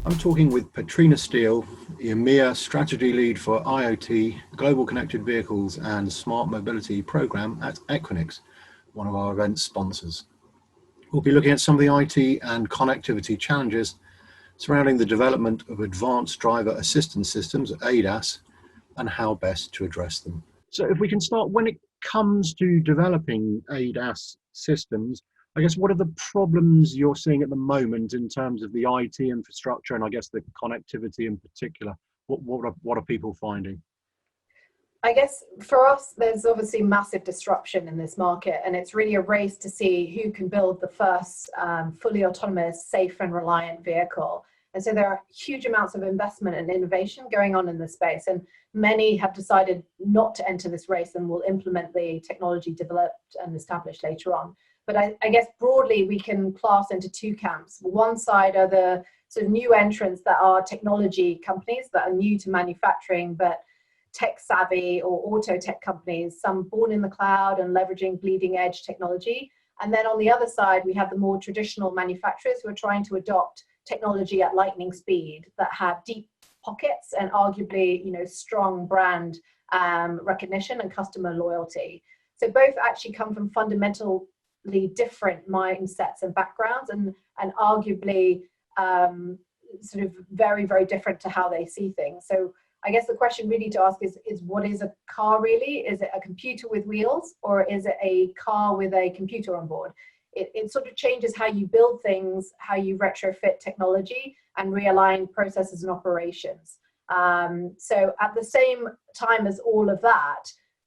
I'm talking with Petrina Steele, EMEA Strategy Lead for IoT, Global Connected Vehicles and Smart Mobility Program at Equinix, one of our event sponsors. We'll be looking at some of the IT and connectivity challenges surrounding the development of advanced driver assistance systems, ADAS, and how best to address them. So if we can start, when it comes to developing ADAS systems, I guess what are the problems you're seeing at the moment in terms of the IT infrastructure and I guess the connectivity in particular? What are people finding? I guess for us, there's obviously massive disruption in this market, and it's really a race to see who can build the first fully autonomous, safe and reliant vehicle. And so there are huge amounts of investment and innovation going on in this space, and many have decided not to enter this race and will implement the technology developed and established later on. But I guess broadly we can class into two camps. One side are the sort of new entrants that are technology companies that are new to manufacturing, but tech savvy or auto tech companies, some born in the cloud and leveraging bleeding edge technology. And then on the other side, we have the more traditional manufacturers who are trying to adopt technology at lightning speed that have deep pockets and arguably, strong brand recognition and customer loyalty. So both actually come from fundamentally different mindsets and backgrounds and arguably sort of very, very different to how they see things. So I guess the question really to ask is what is a car really? Is it a computer with wheels, or is it a car with a computer on board? It sort of changes how you build things, how you retrofit technology and realign processes and operations. So at the same time as all of that,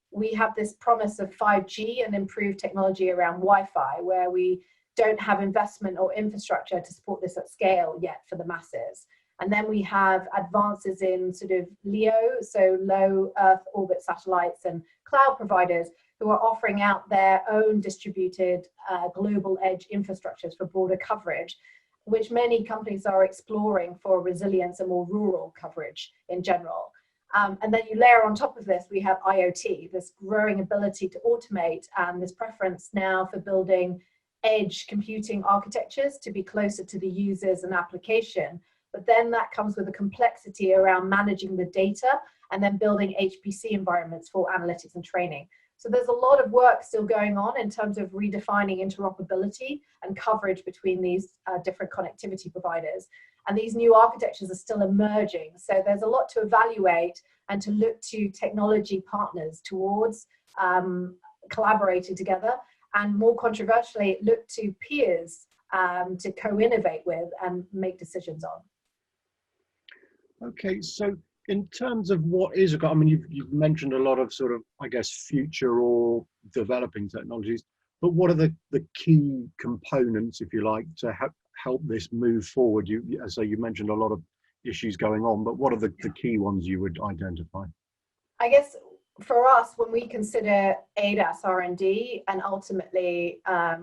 we have this promise of 5G and improved technology around Wi-Fi, where we don't have investment or infrastructure to support this at scale yet for the masses. And then we have advances in sort of LEO, so low Earth orbit satellites and cloud providers who are offering out their own distributed global edge infrastructures for broader coverage, which many companies are exploring for resilience and more rural coverage in general. And then you layer on top of this, we have IoT, this growing ability to automate and this preference now for building edge computing architectures to be closer to the users and application. But then that comes with a complexity around managing the data and then building HPC environments for analytics and training. So there's a lot of work still going on in terms of redefining interoperability and coverage between these different connectivity providers. And these new architectures are still emerging. So there's a lot to evaluate and to look to technology partners towards collaborating together, and more controversially, look to peers to co-innovate with and make decisions on. Okay, so in terms of what is a car, I mean, you've mentioned a lot of sort of, I guess, future or developing technologies, but what are the key components, if you like, to help this move forward? As you mentioned a lot of issues going on, but what are the key ones you would identify? I guess for us, when we consider ADAS R&D and ultimately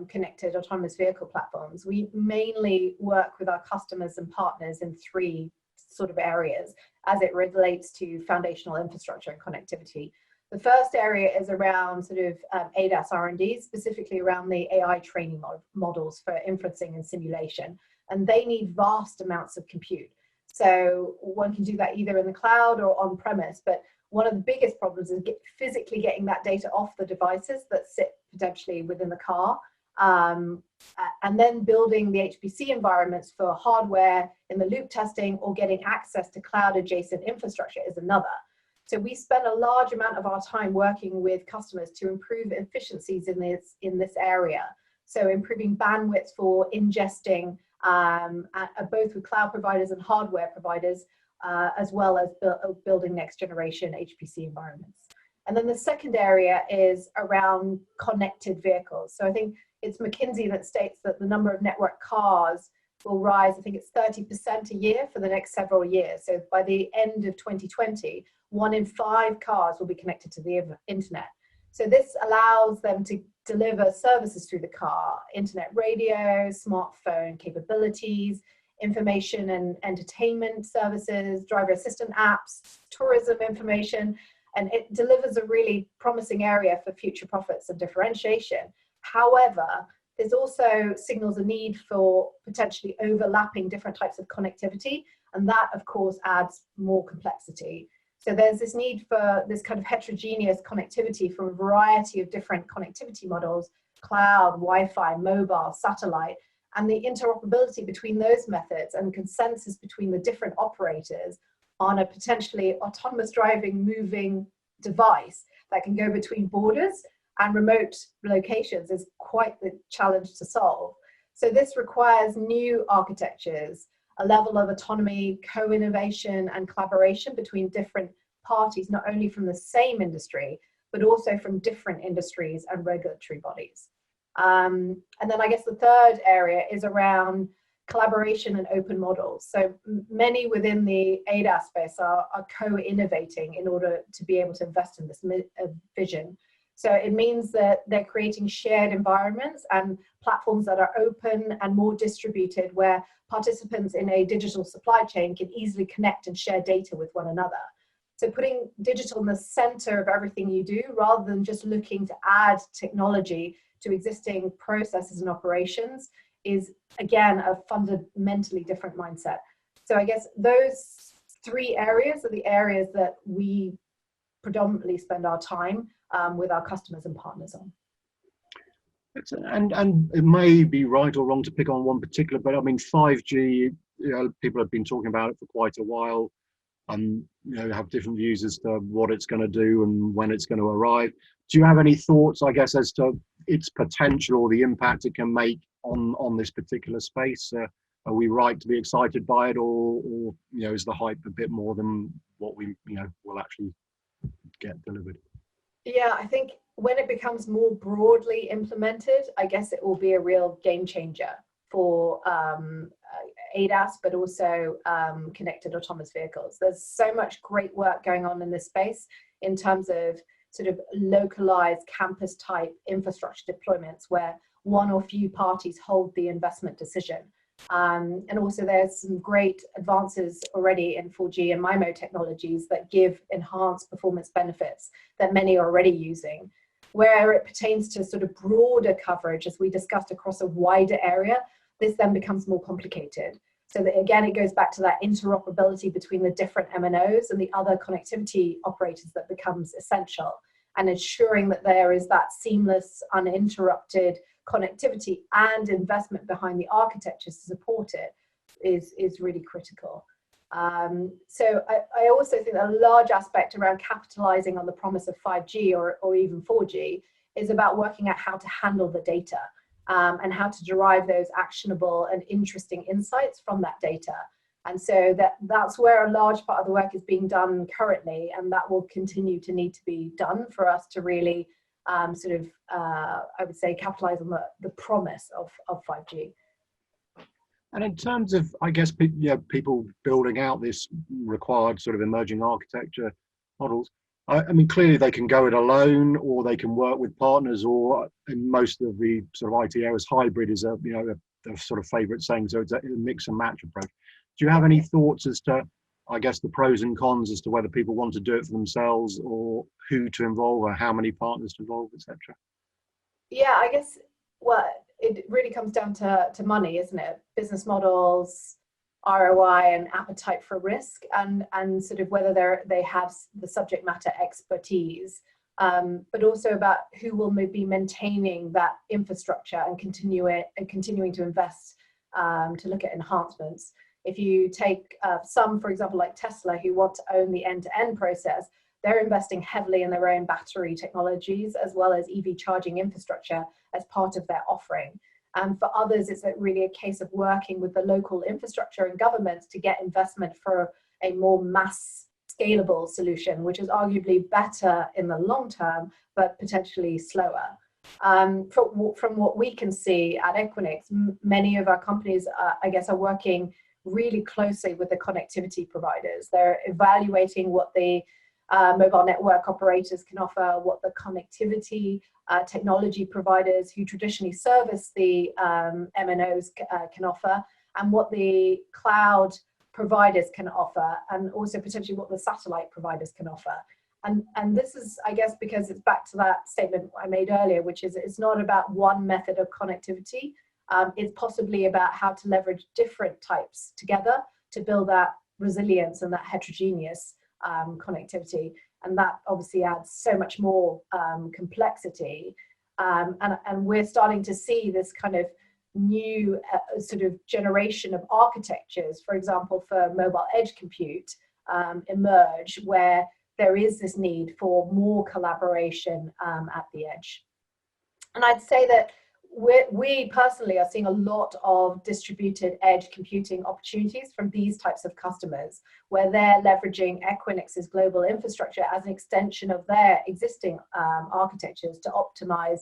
connected autonomous vehicle platforms, we mainly work with our customers and partners in three sort of areas as it relates to foundational infrastructure and connectivity. The first area is around sort of ADAS R&D, specifically around the AI training models for inferencing and simulation. And they need vast amounts of compute. So one can do that either in the cloud or on premise, but one of the biggest problems is physically getting that data off the devices that sit potentially within the car. And then building the HPC environments for hardware in the loop testing or getting access to cloud adjacent infrastructure is another. So we spend a large amount of our time working with customers to improve efficiencies in this area. So improving bandwidth for ingesting both with cloud providers and hardware providers, as well as building next generation HPC environments. And then the second area is around connected vehicles. So I think it's McKinsey that states that the number of network cars will rise, I think it's 30% a year for the next several years. So by the end of 2020, 1 in 5 cars will be connected to the internet. So this allows them to deliver services through the car, internet radio, smartphone capabilities, information and entertainment services, driver assistant apps, tourism information, and it delivers a really promising area for future profits and differentiation. However, there's also signals a need for potentially overlapping different types of connectivity And that, of course, adds more complexity. So there's this need for this kind of heterogeneous connectivity from a variety of different connectivity models, cloud, Wi-Fi, mobile, satellite, and the interoperability between those methods and consensus between the different operators on a potentially autonomous driving moving device that can go between borders and remote locations is quite the challenge to solve. So this requires new architectures, a level of autonomy, co-innovation and collaboration between different parties, not only from the same industry, but also from different industries and regulatory bodies. And then I guess the third area is around collaboration and open models. So many within the ADAS space are co-innovating in order to be able to invest in this vision. So it means that they're creating shared environments and platforms that are open and more distributed, where participants in a digital supply chain can easily connect and share data with one another. So putting digital in the center of everything you do, rather than just looking to add technology to existing processes and operations, is again a fundamentally different mindset. So I guess those three areas are the areas that we predominantly spend our time with our customers and partners on. And it may be right or wrong to pick on one particular, but I mean 5G, people have been talking about it for quite a while, and have different views as to what it's going to do and when it's going to arrive. Do you have any thoughts, I guess, as to its potential or the impact it can make on this particular space? Are we right to be excited by it, or is the hype a bit more than what we will actually get delivered? Yeah, I think when it becomes more broadly implemented, I guess it will be a real game changer for ADAS, but also connected autonomous vehicles. There's so much great work going on in this space in terms of sort of localized campus type infrastructure deployments where one or few parties hold the investment decision. And also there's some great advances already in 4G and MIMO technologies that give enhanced performance benefits that many are already using. Where it pertains to sort of broader coverage, as we discussed across a wider area, this then becomes more complicated. So that again, it goes back to that interoperability between the different MNOs and the other connectivity operators that becomes essential, and ensuring that there is that seamless, uninterrupted connectivity and investment behind the architectures to support it is really critical. So I also think a large aspect around capitalizing on the promise of 5G or even 4G is about working out how to handle the data and how to derive those actionable and interesting insights from that data. And so that's where a large part of the work is being done currently, and that will continue to need to be done for us to really I would say, capitalize on the promise of 5G. And in terms of, I guess, people building out this required sort of emerging architecture models, I mean, clearly they can go it alone, or they can work with partners, or in most of the sort of IT areas, hybrid is a sort of favorite saying. So it's a mix and match approach. Do you have any thoughts as to, I guess, the pros and cons as to whether people want to do it for themselves, or who to involve, or how many partners to involve, etc.? Yeah, I guess, well, it really comes down to money, isn't it? Business models, ROI, and appetite for risk, and sort of whether they have the subject matter expertise, but also about who will be maintaining that infrastructure and continuing to invest to look at enhancements. If you take some, for example, like Tesla, who want to own the end-to-end process, they're investing heavily in their own battery technologies as well as EV charging infrastructure as part of their offering. And for others, it's really a case of working with the local infrastructure and governments to get investment for a more mass scalable solution, which is arguably better in the long term, but potentially slower. From what we can see at Equinix, many of our companies, I guess, are working really closely with the connectivity providers. They're evaluating what the mobile network operators can offer, what the connectivity technology providers who traditionally service the MNOs can offer, and what the cloud providers can offer, and also potentially what the satellite providers can offer. And this is, I guess, because it's back to that statement I made earlier, which is it's not about one method of connectivity. It's possibly about how to leverage different types together to build that resilience and that heterogeneous connectivity. And that obviously adds so much more complexity. And we're starting to see this kind of new sort of generation of architectures, for example, for mobile edge compute, emerge, where there is this need for more collaboration at the edge. And I'd say that we personally are seeing a lot of distributed edge computing opportunities from these types of customers, where they're leveraging Equinix's global infrastructure as an extension of their existing architectures to optimize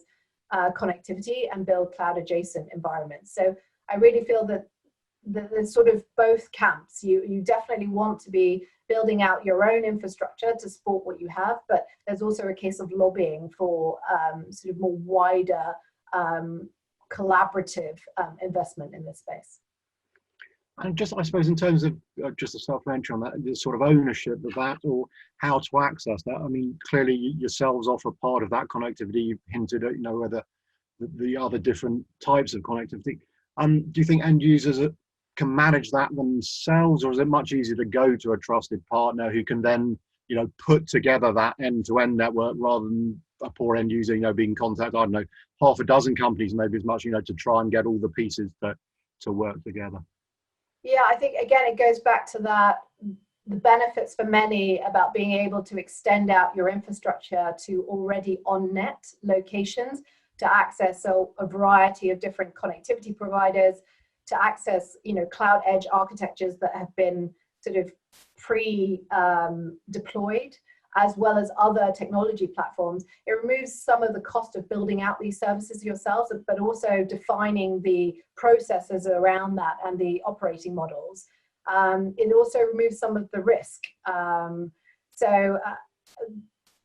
connectivity and build cloud adjacent environments. So I really feel that there's sort of both camps. You definitely want to be building out your own infrastructure to support what you have, but there's also a case of lobbying for sort of more wider collaborative investment in this space. And just, I suppose, in terms of just a self-mention on that, the sort of ownership of that, or how to access that. I mean, clearly yourselves offer part of that connectivity. You've hinted at, whether the other different types of connectivity. Do you think end users can manage that themselves, or is it much easier to go to a trusted partner who can then, put together that end-to-end network rather than a poor end user, being contacted, I don't know, half a dozen companies, maybe as much, to try and get all the pieces to work together? Yeah, I think, again, it goes back to that, the benefits for many about being able to extend out your infrastructure to already on-net locations, to access a variety of different connectivity providers, to access, cloud edge architectures that have been sort of pre-deployed, as well as other technology platforms. It removes some of the cost of building out these services yourselves, but also defining the processes around that and the operating models. It also removes some of the risk.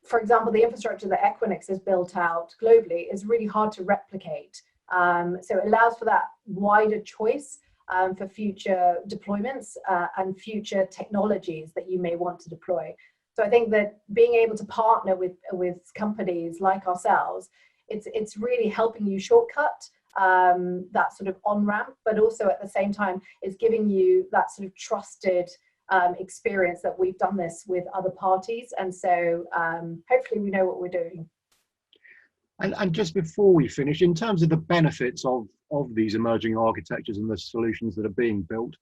For example, the infrastructure that Equinix has built out globally is really hard to replicate. So it allows for that wider choice for future deployments and future technologies that you may want to deploy. So I think that being able to partner with companies like ourselves, it's really helping you shortcut that sort of on-ramp, but also at the same time, it's giving you that sort of trusted experience that we've done this with other parties. And so hopefully we know what we're doing. And just before we finish, in terms of the benefits of these emerging architectures and the solutions that are being built,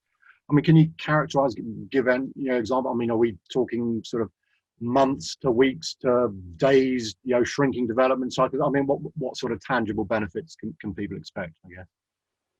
I mean, can you characterize, give an example? I mean, are we talking sort of months to weeks to days, shrinking development cycles? I mean, what sort of tangible benefits can people expect, I guess?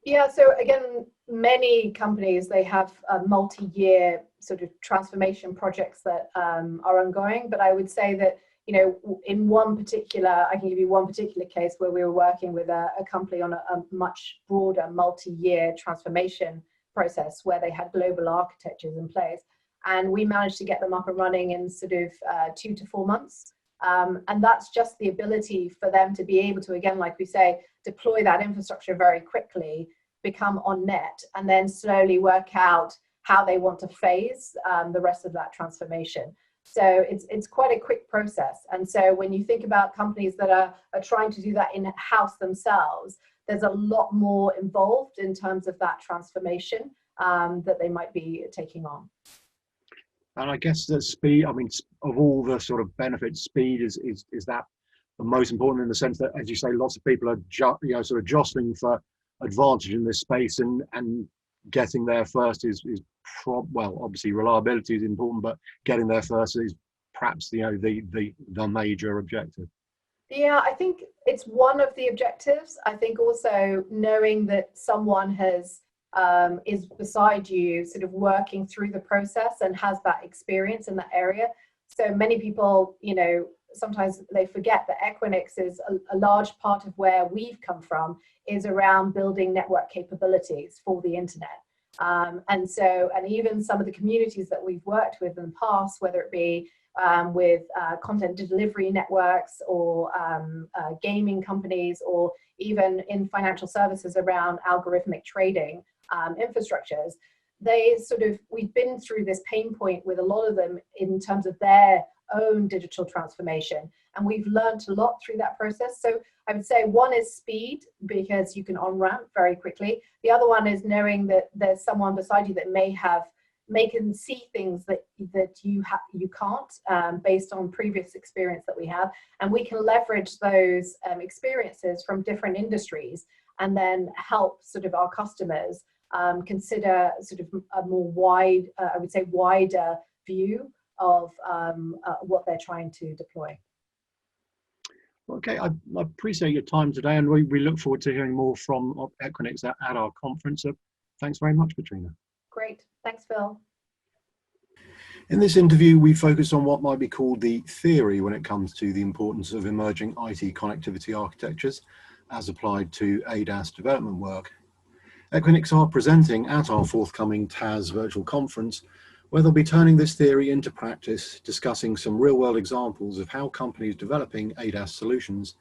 Yeah, so again, many companies, they have multi-year sort of transformation projects that are ongoing, but I would say that, in one particular, I can give you one particular case where we were working with a company on a much broader multi-year transformation process where they had global architectures in place. And we managed to get them up and running in sort of 2 to 4 months. And that's just the ability for them to be able to, again, like we say, deploy that infrastructure very quickly, become on net, and then slowly work out how they want to phase the rest of that transformation. So it's quite a quick process. And so when you think about companies that are trying to do that in-house themselves, there's a lot more involved in terms of that transformation that they might be taking on. And I guess the speed, I mean, of all the sort of benefits, speed is that the most important, in the sense that, as you say, lots of people are sort of jostling for advantage in this space, and getting there first is well, obviously reliability is important, but getting there first is perhaps the major objective. Yeah, I think it's one of the objectives. I think also knowing that someone is beside you, sort of working through the process and has that experience in that area. So many people, sometimes they forget that Equinix is a large part of where we've come from is around building network capabilities for the internet. And even some of the communities that we've worked with in the past, whether it be with content delivery networks or gaming companies, or even in financial services around algorithmic trading infrastructures, we've been through this pain point with a lot of them in terms of their own digital transformation, and we've learned a lot through that process. So I would say one is speed, because you can on-ramp very quickly. The other one is knowing that there's someone beside you that may have can see things that you can't, based on previous experience that we have, and we can leverage those experiences from different industries, and then help sort of our customers consider sort of a more wide, I would say wider view of what they're trying to deploy. Okay, I appreciate your time today, and we look forward to hearing more from Equinix at our conference. Thanks very much, Petrina. Great, thanks, Phil. In this interview, we focus on what might be called the theory when it comes to the importance of emerging IT connectivity architectures as applied to ADAS development work. Equinix are presenting at our forthcoming TaaS virtual conference, where they'll be turning this theory into practice, discussing some real-world examples of how companies developing ADAS solutions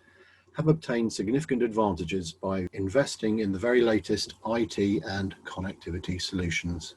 have obtained significant advantages by investing in the very latest IT and connectivity solutions.